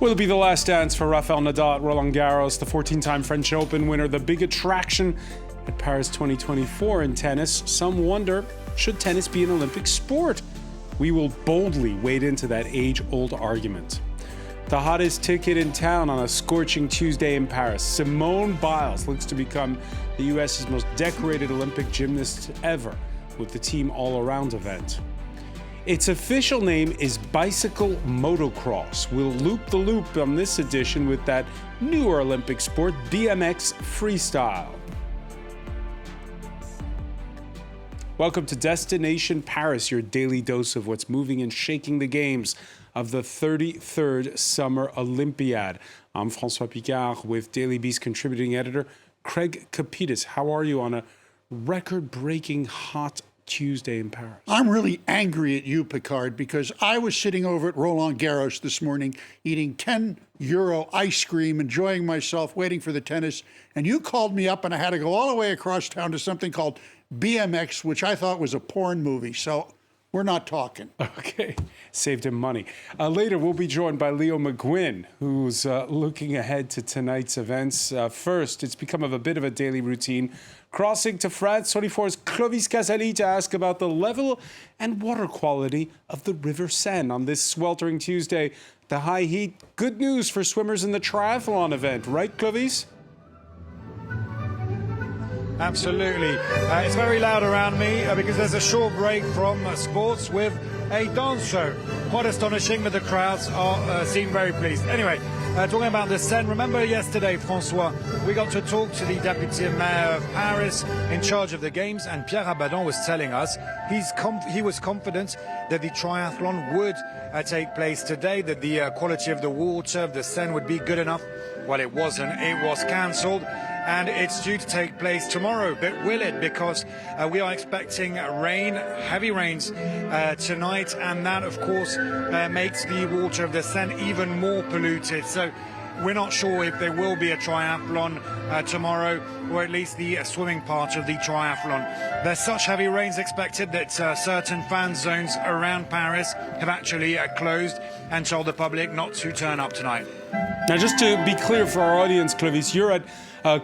Will it be the last dance for Rafael Nadal at Roland Garros, the 14-time French Open winner, the big attraction at Paris 2024 in tennis? Some wonder, should tennis be an Olympic sport? We will boldly wade into that age-old argument. The hottest ticket in town on a scorching Tuesday in Paris, Simone Biles looks to become the U.S.'s most decorated Olympic gymnast ever with the Team All-Around event. Its official name is bicycle motocross. We'll loop the loop on this edition with that newer Olympic sport, BMX freestyle. Welcome to Destination Paris, your daily dose of what's moving and shaking the games of the 33rd Summer Olympiad. I'm François Picard with Daily Beast contributing editor Craig Capitas. How are you on a record-breaking hot Tuesday in Paris? I'm really angry at you, Picard, because I was sitting over at Roland Garros this morning eating €10 ice cream, enjoying myself, waiting for the tennis, and you called me up and I had to go all the way across town to something called BMX, which I thought was a porn movie. So we're not talking. Okay, saved him money. Later, we'll be joined by Leo McGuinn, who's looking ahead to tonight's events. First, it's become a bit of a daily routine. Crossing to France 24's Clovis Casali to ask about the level and water quality of the River Seine on this sweltering Tuesday. The high heat, good news for swimmers in the triathlon event, right, Clovis? Absolutely. It's very loud around me because there's a short break from sports with a dance show. Quite astonishing, but the crowds seem very pleased. Anyway, talking about the Seine, remember yesterday, François, we got to talk to the Deputy Mayor of Paris in charge of the Games, and Pierre Abadan was telling us he was confident that the triathlon would take place today, that the quality of the water of the Seine would be good enough. Well, it wasn't. It was cancelled, and it's due to take place tomorrow. But will it? Because we are expecting rain, heavy rains tonight, and that, of course, makes the water of the Seine even more polluted. So we're not sure if there will be a triathlon tomorrow, or at least the swimming part of the triathlon. There's such heavy rains expected that certain fan zones around Paris have actually closed and told the public not to turn up tonight. Now, just to be clear for our audience, Clovis, you're at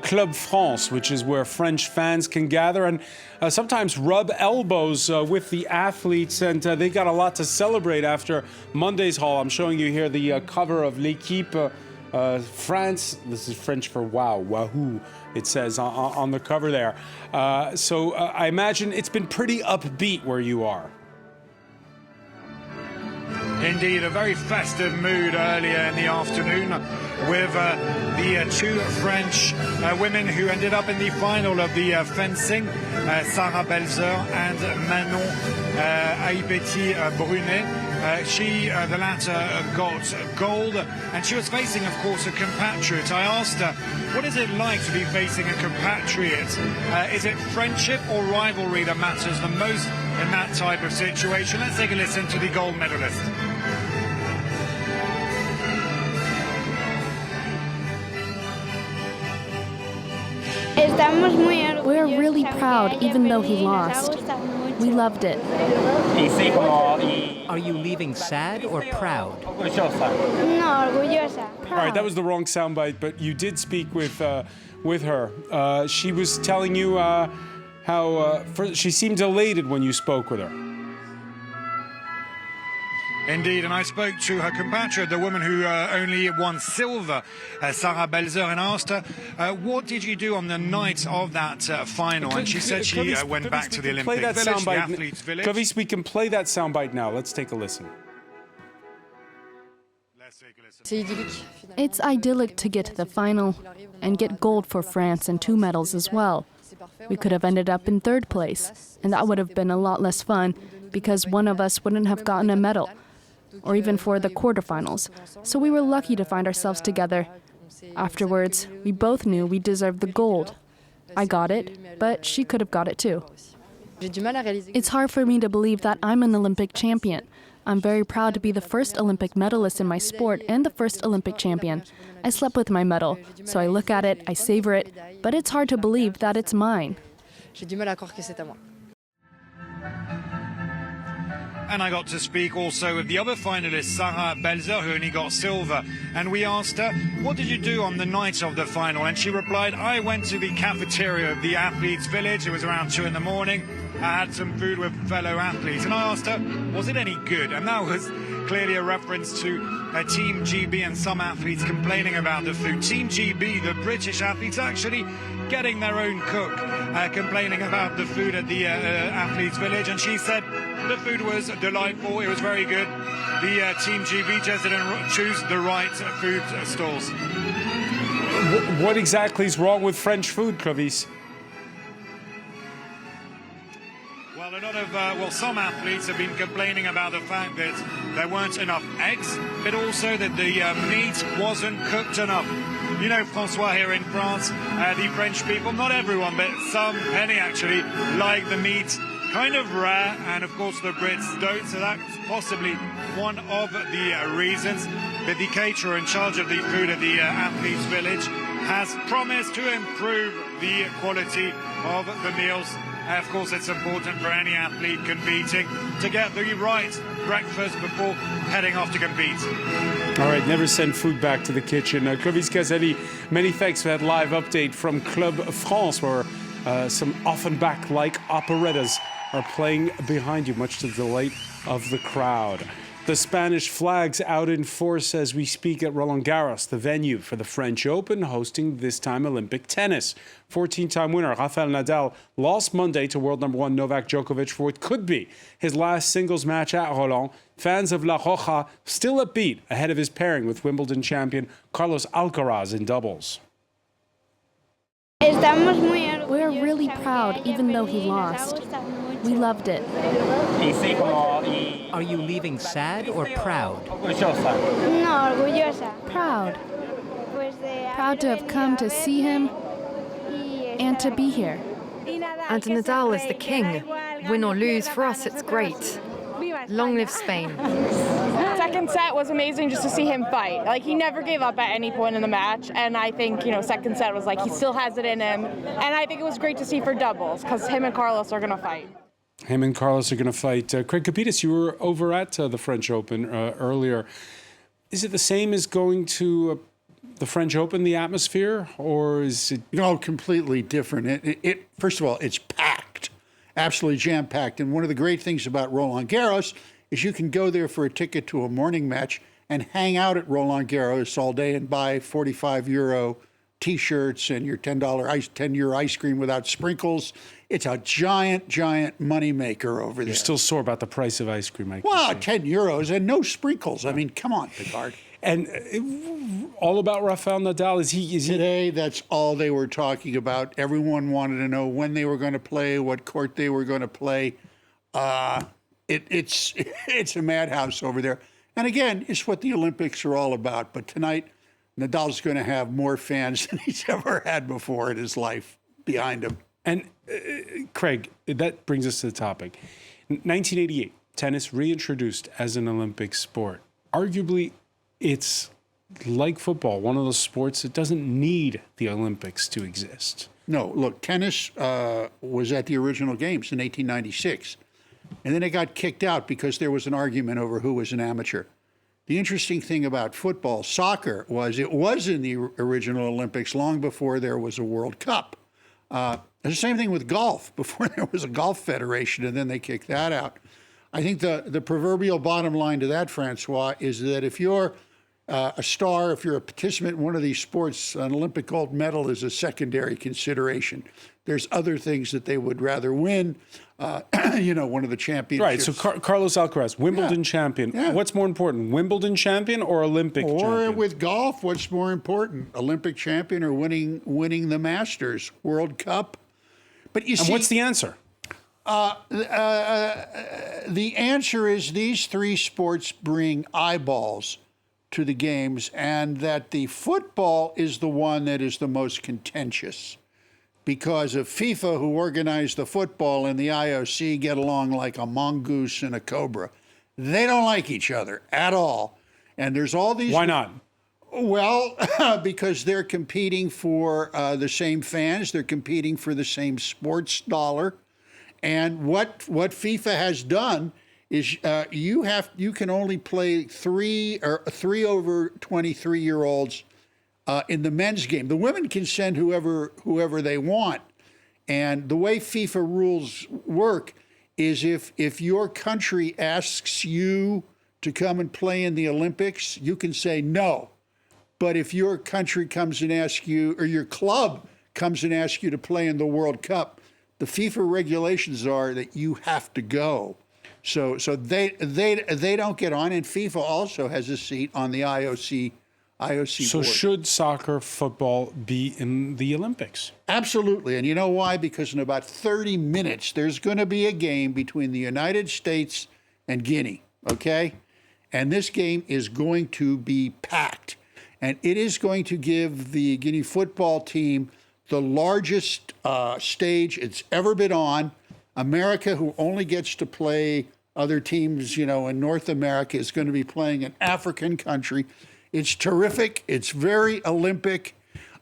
Club France, which is where French fans can gather and sometimes rub elbows with the athletes, and they got a lot to celebrate after Monday's haul. I'm showing you here the cover of L'Équipe France. This is French for wow, wahoo, it says on the cover there. So I imagine it's been pretty upbeat where you are. Indeed, a very festive mood earlier in the afternoon with the two French women who ended up in the final of the fencing, Sarah Belzer and Manon Aipeti-Brunet. The latter got gold, and she was facing, of course, a compatriot. I asked her, what is it like to be facing a compatriot? Is it friendship or rivalry that matters the most in that type of situation? Let's take a listen to the gold medalist. We're really proud, even though he lost. We loved it. Are you leaving sad or proud? All right, that was the wrong soundbite, but you did speak with her. She was telling you how she seemed elated when you spoke with her. Indeed, and I spoke to her compatriot, the woman who only won silver, Sarah Belzer, and asked her, what did you do on the night of that final? And she said she went back to the Olympic Village, the Athletes' Village. Clovis, we can play that soundbite now. Let's take a listen. It's idyllic to get to the final and get gold for France and 2 medals as well. We could have ended up in 3rd place, and that would have been a lot less fun because one of us wouldn't have gotten a medal, or even for the quarterfinals. So we were lucky to find ourselves together. Afterwards, we both knew we deserved the gold. I got it, but she could have got it too. It's hard for me to believe that I'm an Olympic champion. I'm very proud to be the first Olympic medalist in my sport and the first Olympic champion. I slept with my medal, so I look at it, I savor it, but it's hard to believe that it's mine. And I got to speak also with the other finalist, Sarah Belzer, who only got silver. And we asked her, what did you do on the night of the final? And she replied, I went to the cafeteria of the athletes' village. It was around 2 in the morning. I had some food with fellow athletes. And I asked her, was it any good? And that was clearly a reference to Team GB and some athletes complaining about the food. Team GB, the British athletes, actually getting their own cook, complaining about the food at the athletes' village. And she said the food was delightful. It was very good. The Team GB just didn't choose the right food stalls. What exactly is wrong with French food, Clovis? Well, a lot of, some athletes have been complaining about the fact that there weren't enough eggs, but also that the meat wasn't cooked enough. You know, Francois, here in France, the French people, not everyone, but some, many actually, like the meat kind of rare, and of course the Brits don't, so that's possibly one of the reasons. But the caterer in charge of the food at the athletes' village has promised to improve the quality of the meals. Of course, it's important for any athlete competing to get the right breakfast before heading off to compete. All right, never send food back to the kitchen. Clovis Caselli, many thanks for that live update from Club France, where some Offenbach-like operettas are playing behind you, much to the delight of the crowd. The Spanish flag's out in force as we speak at Roland Garros, the venue for the French Open, hosting this time Olympic tennis. 14-time winner Rafael Nadal lost Monday to world number 1 Novak Djokovic for what could be his last singles match at Roland. Fans of La Roja still upbeat ahead of his pairing with Wimbledon champion Carlos Alcaraz in doubles. We're really proud, even though he lost. We loved it. Are you leaving sad or proud? Proud. Proud to have come to see him and to be here. And Nadal is the king. Win or lose, for us it's great. Long live Spain. Second set was amazing just to see him fight. Like, he never gave up at any point in the match, and I think, second set was like he still has it in him. And I think it was great to see for doubles, because him and Carlos are going to fight. Him and Carlos are going to fight. Craig Capitas, you were over at the French Open earlier. Is it the same as going to the French Open, the atmosphere, or is it... No, completely different. It first of all, it's packed, absolutely jam-packed. And one of the great things about Roland Garros is you can go there for a ticket to a morning match and hang out at Roland Garros all day and buy 45 euro T-shirts and your €10 ice cream without sprinkles. It's a giant, giant moneymaker over there. You're still sore about the price of ice cream, I Well, 10 euros and no sprinkles. I mean, come on, Picard. And all about Rafael Nadal, is he... Today, that's all they were talking about. Everyone wanted to know when they were going to play, what court they were going to play. It's a madhouse over there. And again, it's what the Olympics are all about. But tonight, Nadal's going to have more fans than he's ever had before in his life behind him. And Craig, that brings us to the topic. 1988, tennis reintroduced as an Olympic sport. Arguably, it's like football, one of those sports that doesn't need the Olympics to exist. No, look, tennis was at the original games in 1896. And then it got kicked out because there was an argument over who was an amateur. The interesting thing about football, soccer, was it was in the original Olympics long before there was a World Cup. The same thing with golf, before there was a golf federation, and then they kicked that out. I think the proverbial bottom line to that, Francois, is that if you're a star, if you're a participant in one of these sports, an Olympic gold medal is a secondary consideration. There's other things that they would rather win, one of the championships. Right, so Carlos Alcaraz, Wimbledon champion. Yeah. What's more important, Wimbledon champion or Olympic champion? Or with golf, what's more important, Olympic champion or winning the Masters, World Cup? But you see, what's the answer? The answer is these three sports bring eyeballs to the games, and that the football is the one that is the most contentious because of FIFA, who organized the football, and the IOC get along like a mongoose and a cobra. They don't like each other at all. And there's all these... Why not? Well, because they're competing for the same fans. They're competing for the same sports dollar. And what FIFA has done is you can only play three over 23-year-olds in the men's game. The women can send whoever they want. And the way FIFA rules work is if your country asks you to come and play in the Olympics, you can say no. But if your country comes and asks you, or your club comes and asks you to play in the World Cup, the FIFA regulations are that you have to go. So they don't get on, and FIFA also has a seat on the IOC So board. should soccer, football be in the Olympics? Absolutely. And you know why? Because in about 30 minutes, there's going to be a game between the United States and Guinea, okay? And this game is going to be packed. And it is going to give the Guinea football team the largest stage it's ever been on. America, who only gets to play other teams, in North America, is going to be playing an African country. It's terrific. It's very Olympic.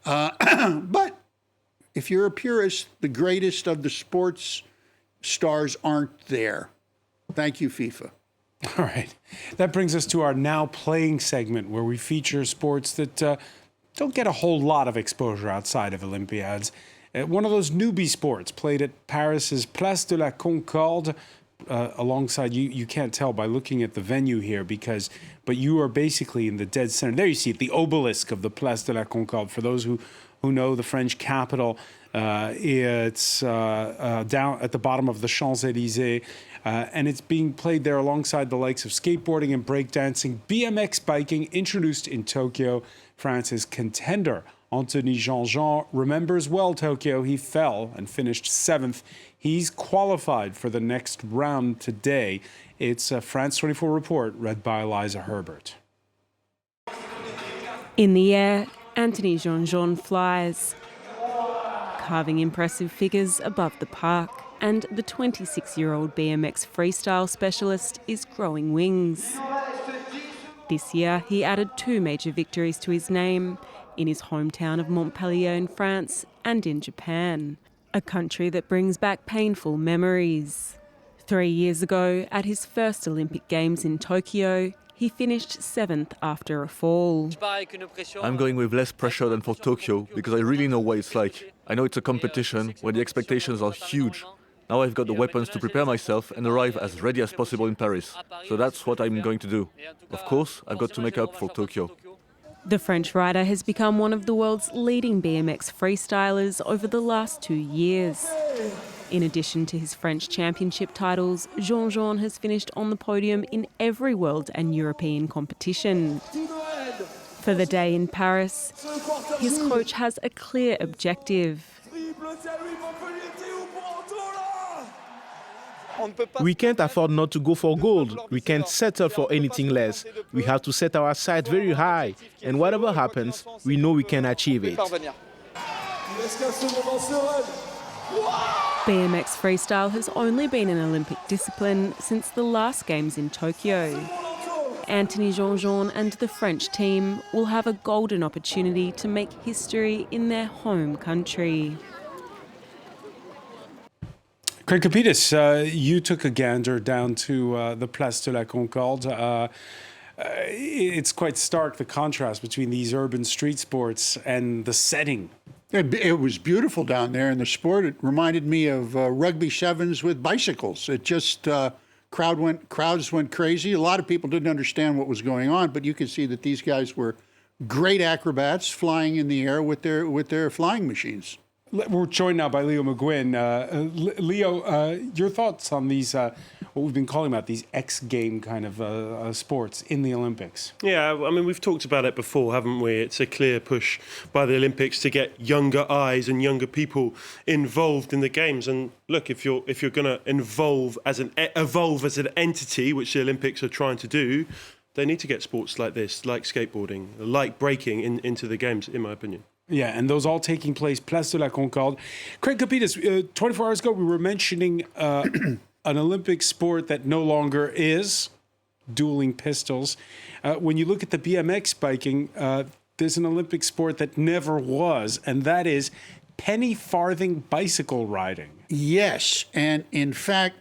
But if you're a purist, the greatest of the sports stars aren't there. Thank you, FIFA. All right. That brings us to our Now Playing segment, where we feature sports that don't get a whole lot of exposure outside of Olympiads. One of those newbie sports played at Paris's Place de la Concorde, alongside you can't tell by looking at the venue here, but you are basically in the dead center. There you see it, the obelisk of the Place de la Concorde. For those who know the French capital, it's down at the bottom of the Champs-Élysées, and it's being played there alongside the likes of skateboarding and breakdancing. BMX biking, introduced in Tokyo. France's contender Anthony Jean-Jean remembers well Tokyo. He fell and finished 7th. He's qualified for the next round today. It's a France 24 report read by Eliza Herbert. In the air, Anthony Jean-Jean flies, carving impressive figures above the park, and the 26-year-old BMX freestyle specialist is growing wings. This year, he added 2 major victories to his name, in his hometown of Montpellier in France and in Japan, a country that brings back painful memories. 3 years ago, at his first Olympic Games in Tokyo, he finished 7th after a fall. I'm going with less pressure than for Tokyo because I really know what it's like. I know it's a competition where the expectations are huge. Now I've got the weapons to prepare myself and arrive as ready as possible in Paris. So that's what I'm going to do. Of course, I've got to make up for Tokyo. The French rider has become one of the world's leading BMX freestylers over the last 2 years. In addition to his French championship titles, Jean-Jean has finished on the podium in every world and European competition. For the day in Paris, his coach has a clear objective. We can't afford not to go for gold. We can't settle for anything less. We have to set our sights very high, and whatever happens, we know we can achieve it. BMX freestyle has only been an Olympic discipline since the last Games in Tokyo. Anthony Jean-Jean and the French team will have a golden opportunity to make history in their home country. Craig Capitas, you took a gander down to the Place de la Concorde. It's quite stark, the contrast between these urban street sports and the setting. It was beautiful down there in the sport. It reminded me of rugby sevens with bicycles. It just crowds went crazy. A lot of people didn't understand what was going on, but you could see that these guys were great acrobats flying in the air with their flying machines. We're joined now by Leo McGuinn. Leo, your thoughts on these, what we've been calling about these X-game kind of sports in the Olympics? Yeah, I mean, we've talked about it before, haven't we? It's a clear push by the Olympics to get younger eyes and younger people involved in the games. And look, if you're going to evolve as an entity, which the Olympics are trying to do, they need to get sports like this, like skateboarding, like breaking into the games, in my opinion. Yeah, and those all taking place, Place de la Concorde. Craig Capitas, 24 hours ago, we were mentioning an Olympic sport that no longer is, dueling pistols. When you look at the BMX biking, there's an Olympic sport that never was, and that is penny farthing bicycle riding. Yes, and in fact,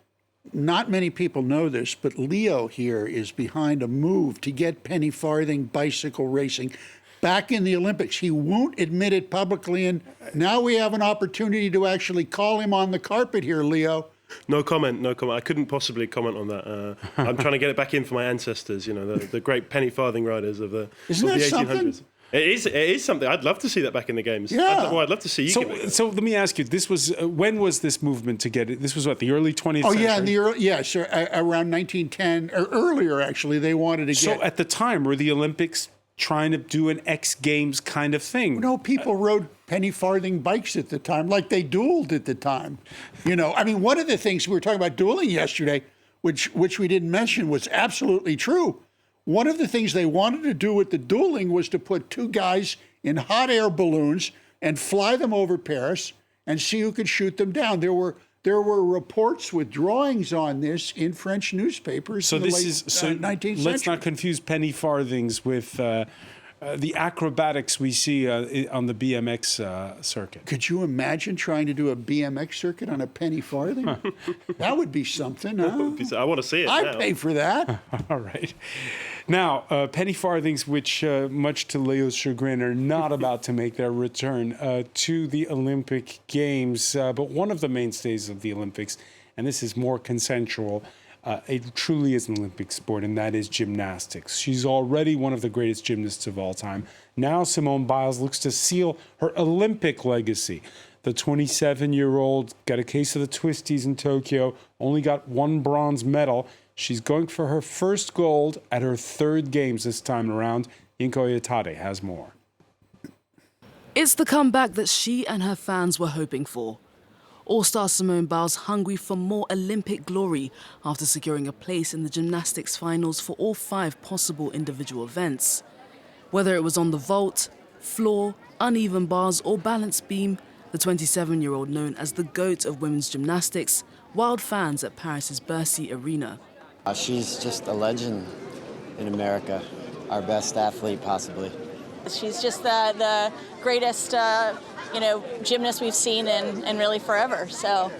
not many people know this, but Leo here is behind a move to get penny farthing bicycle racing back in the Olympics. He won't admit it publicly, and now we have an opportunity to actually call him on the carpet here, Leo. No comment, no comment. I couldn't possibly comment on that. I'm trying to get it back in for my ancestors, you know, the great penny farthing riders of the 1800s. Something? It is something. I'd love to see that back in the games. Yeah. I'd love to see you give it. So let me ask you, this was, when was this movement to get it? This was what, the early 20th century? Yeah, in the early, sure, around 1910, or earlier actually, they wanted to get. So at the time, were the Olympics trying to do an X Games kind of thing? No, people rode penny farthing bikes at the time, like they dueled at the time. You know, I mean, one of the things we were talking about dueling yesterday, which we didn't mention, was absolutely true. One of the things they wanted to do with the dueling was to put two guys in hot air balloons and fly them over Paris and see who could shoot them down. There were reports with drawings on this in French newspapers. So in the this late, is so 19th century. Let's not confuse penny farthings with the acrobatics we see on the BMX circuit. Could you imagine trying to do a BMX circuit on a penny farthing? That would be something, huh? I want to see it. I'd pay for that. All right. Now, penny farthings, which much to Leo's chagrin, are not about to make their return to the Olympic Games. But one of the mainstays of the Olympics, and this is more consensual, it truly is an Olympic sport, and that is gymnastics. She's already one of the greatest gymnasts of all time. Now Simone Biles looks to seal her Olympic legacy. The 27-year-old got a case of the twisties in Tokyo, only got one bronze medal. She's going for her first gold at her third games this time around. Yinko Iatade has more. It's the comeback that she and her fans were hoping for. All-star Simone Biles hungry for more Olympic glory after securing a place in the gymnastics finals for all 5 possible individual events. Whether it was on the vault, floor, uneven bars or balance beam, the 27-year-old known as the GOAT of women's gymnastics wowed fans at Paris's Bercy Arena. She's just a legend in America, our best athlete possibly. She's just the greatest gymnast we've seen in really forever. So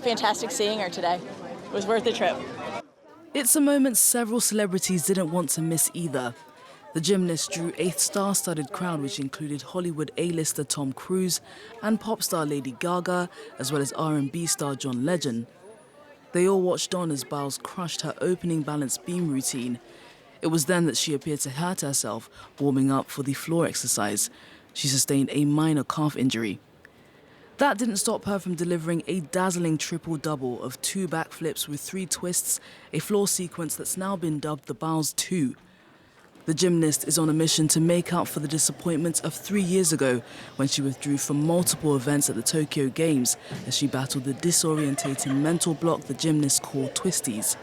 fantastic seeing her today. It was worth the trip. It's a moment several celebrities didn't want to miss either. The gymnast drew a star-studded crowd which included Hollywood A-lister Tom Cruise and pop star Lady Gaga, as well as R&B star John Legend. They all watched on as Biles crushed her opening balance beam routine. It was then that she appeared to hurt herself, warming up for the floor exercise. She sustained a minor calf injury. That didn't stop her from delivering a dazzling triple-double of 2 backflips with 3 twists, a floor sequence that's now been dubbed the Biles 2. The gymnast is on a mission to make up for the disappointment of 3 years ago when she withdrew from multiple events at the Tokyo Games as she battled the disorientating mental block the gymnasts call twisties.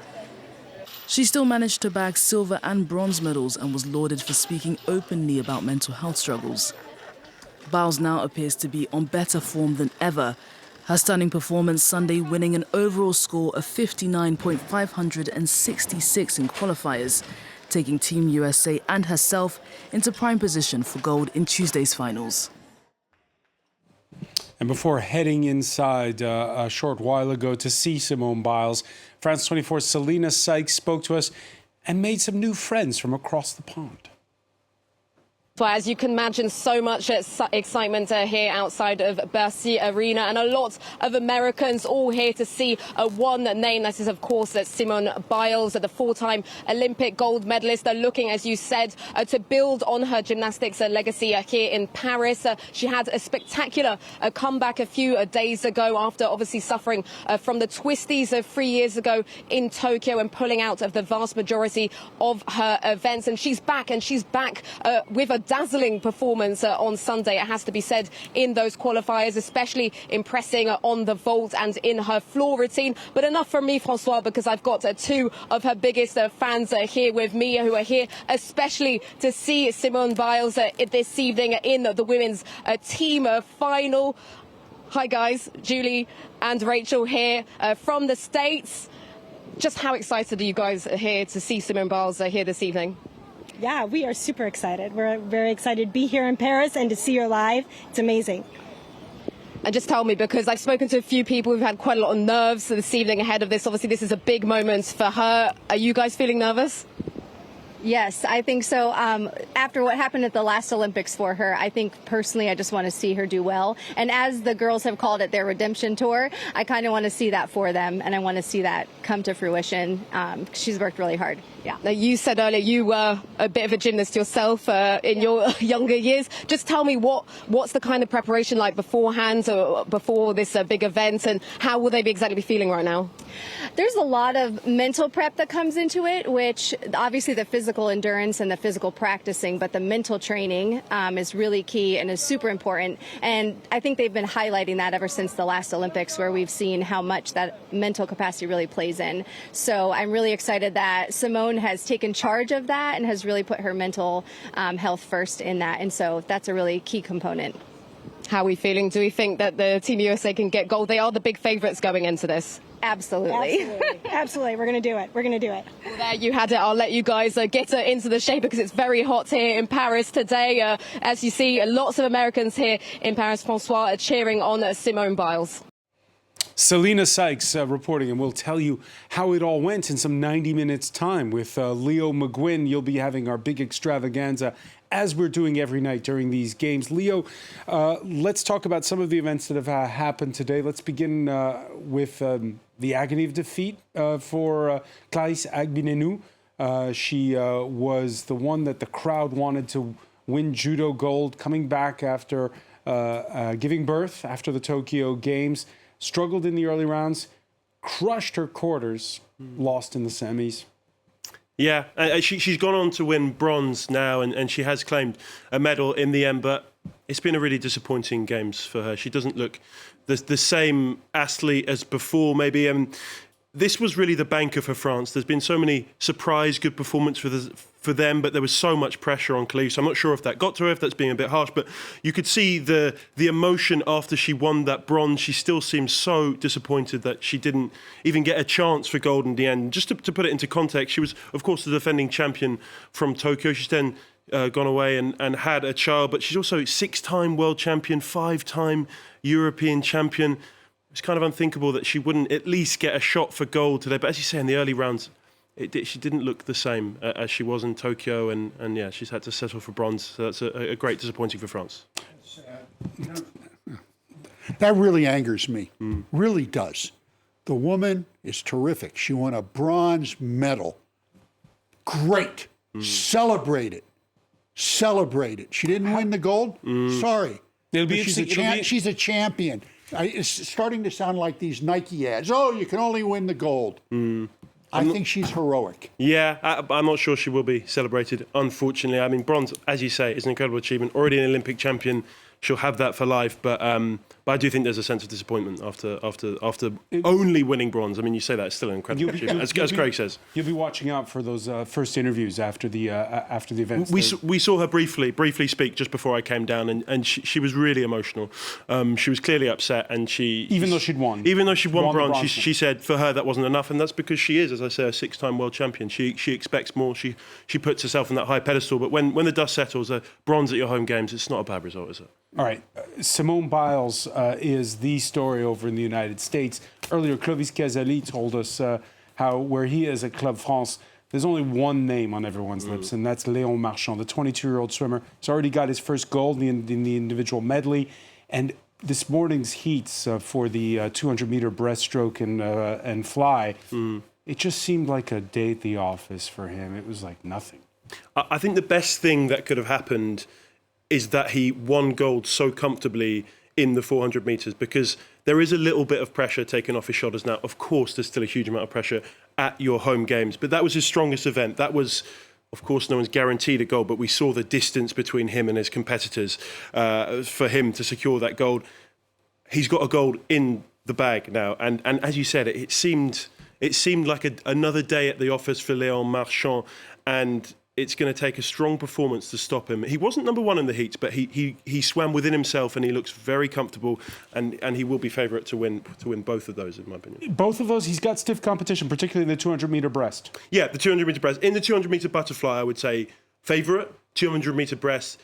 She still managed to bag silver and bronze medals and was lauded for speaking openly about mental health struggles. Biles now appears to be on better form than ever. Her stunning performance Sunday winning an overall score of 59.566 in qualifiers, taking Team USA and herself into prime position for gold in Tuesday's finals. And before heading inside a short while ago to see Simone Biles, France 24's Selena Sykes spoke to us and made some new friends from across the pond. Well, as you can imagine, so much excitement here outside of Bercy Arena, and a lot of Americans all here to see one name. That is, of course, Simone Biles, the 4-time Olympic gold medalist. They're looking, as you said, to build on her gymnastics legacy here in Paris. She had a spectacular comeback a few days ago after obviously suffering from the twisties 3 years ago in Tokyo and pulling out of the vast majority of her events. And she's back with a dazzling performance on Sunday, it has to be said, in those qualifiers, especially impressing on the vault and in her floor routine. But enough from me, Francois, because I've got 2 of her biggest fans here with me, who are here especially to see Simone Biles this evening in the women's team final. Hi guys, Julie and Rachel here from the States. Just how excited are you guys here to see Simone Biles here this evening? Yeah, we are super excited. We're very excited to be here in Paris and to see her live. It's amazing. And just tell me, because I've spoken to a few people who've had quite a lot of nerves this evening ahead of this. Obviously, this is a big moment for her. Are you guys feeling nervous? Yes, I think so. After what happened at the last Olympics for her, I think personally I just want to see her do well. And as the girls have called it their redemption tour, I kind of want to see that for them, and I want to see that come to fruition. She's worked really hard. Yeah. Now, you said earlier you were a bit of a gymnast yourself in your younger years. Just tell me what's the kind of preparation like beforehand or before this big event, and how will they be exactly feeling right now? There's a lot of mental prep that comes into it, which obviously the physical endurance and the physical practicing, but the mental training is really key and is super important. And I think they've been highlighting that ever since the last Olympics, where we've seen how much that mental capacity really plays in. So I'm really excited that Simone has taken charge of that and has really put her mental health first in that. And so that's a really key component. How are we feeling? Do we think that the Team USA can get gold? They are the big favourites going into this. Absolutely. Absolutely. We're going to do it. We're going to do it. Well, there you had it. I'll let you guys get into the shape because it's very hot here in Paris today. As you see, lots of Americans here in Paris, Francois, are cheering on Simone Biles. Selena Sykes reporting, and we'll tell you how it all went in some 90 minutes time. With Leo McGuinn, you'll be having our big extravaganza as we're doing every night during these games. Leo, let's talk about some of the events that have happened today. Let's begin with the agony of defeat for Clarisse Agbenienou. She was the one that the crowd wanted to win judo gold, coming back after giving birth after the Tokyo Games. Struggled in the early rounds, crushed her quarters, lost in the semis. Yeah, she's gone on to win bronze now, and she has claimed a medal in the end, but it's been a really disappointing games for her. She doesn't look the same athlete as before, maybe. This was really the banker for France. There's been so many surprise good performances for them, but there was so much pressure on Clarisse. I'm not sure if that got to her, if that's being a bit harsh, but you could see the emotion after she won that bronze. She still seems so disappointed that she didn't even get a chance for gold in the end. Just to put it into context, she was, of course, the defending champion from Tokyo. She's then gone away and had a child, but she's also 6-time world champion, 5-time European champion. It's kind of unthinkable that she wouldn't at least get a shot for gold today. But as you say, in the early rounds, she didn't look the same as she was in Tokyo. And yeah, she's had to settle for bronze. So that's a great disappointing for France. That really angers me. Really does. The woman is terrific. She won a bronze medal. Great. Celebrate it. Celebrate it. She didn't win the gold? Sorry. She's a champion. It's starting to sound like these Nike ads. Oh, you can only win the gold. I think she's heroic. Yeah, I'm not sure she will be celebrated, unfortunately. I mean, bronze, as you say, is an incredible achievement. Already an Olympic champion. She'll have that for life. But I do think there's a sense of disappointment after only winning bronze. I mean, you say that, it's still an incredible achievement, as Craig says. You'll be watching out for those first interviews after the events. We saw her briefly speak just before I came down, and she was really emotional. She was clearly upset, and even though she'd won bronze, she said for her that wasn't enough, and that's because she is, as I say, a 6-time world champion. She expects more. She puts herself on that high pedestal. But when the dust settles, a bronze at your home games, it's not a bad result, is it? All right. Simone Biles is the story over in the United States. Earlier, Clovis Casali told us how where he is at Club France, there's only one name on everyone's lips, and that's Léon Marchand, the 22-year-old swimmer. He's already got his first gold in the individual medley. And this morning's heats for the 200-meter breaststroke and fly, it just seemed like a day at the office for him. It was like nothing. I think the best thing that could have happened is that he won gold so comfortably in the 400 metres, because there is a little bit of pressure taken off his shoulders now. Of course, there's still a huge amount of pressure at your home games, but that was his strongest event. That was, of course, no one's guaranteed a gold, but we saw the distance between him and his competitors for him to secure that gold. He's got a gold in the bag now, and as you said, it seemed like another day at the office for Léon Marchand, and it's going to take a strong performance to stop him. He wasn't number one in the heats, but he swam within himself, and he looks very comfortable, and he will be favourite to win both of those, in my opinion. Both of those, he's got stiff competition, particularly in the 200-meter breast. Yeah, the 200-meter breast. In the 200-meter butterfly, I would say favourite. 200-meter breast,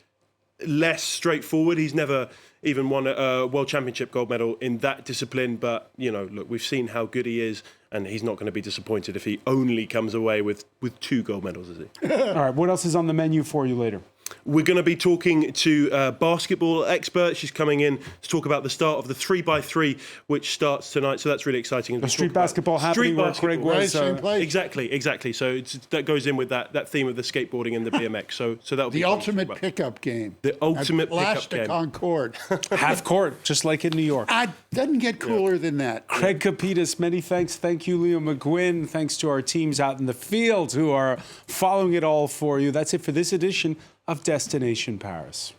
less straightforward. He's never even won a World Championship gold medal in that discipline. But, you know, look, we've seen how good he is, and he's not going to be disappointed if he only comes away with 2 gold medals, is he? All right, what else is on the menu for you later? We're going to be talking to a basketball expert. She's coming in to talk about the start of the 3x3, which starts tonight. So that's really exciting. The street basketball happening where Craig was. Exactly. So that goes in with that theme of the skateboarding and the BMX. So that'll be the ultimate pickup game. The ultimate pickup game. Concord. Half court, just like in New York. Doesn't get cooler than that. Craig Kapitas, many thanks. Thank you, Leo McGuinn. Thanks to our teams out in the field who are following it all for you. That's it for this edition of Destination Paris.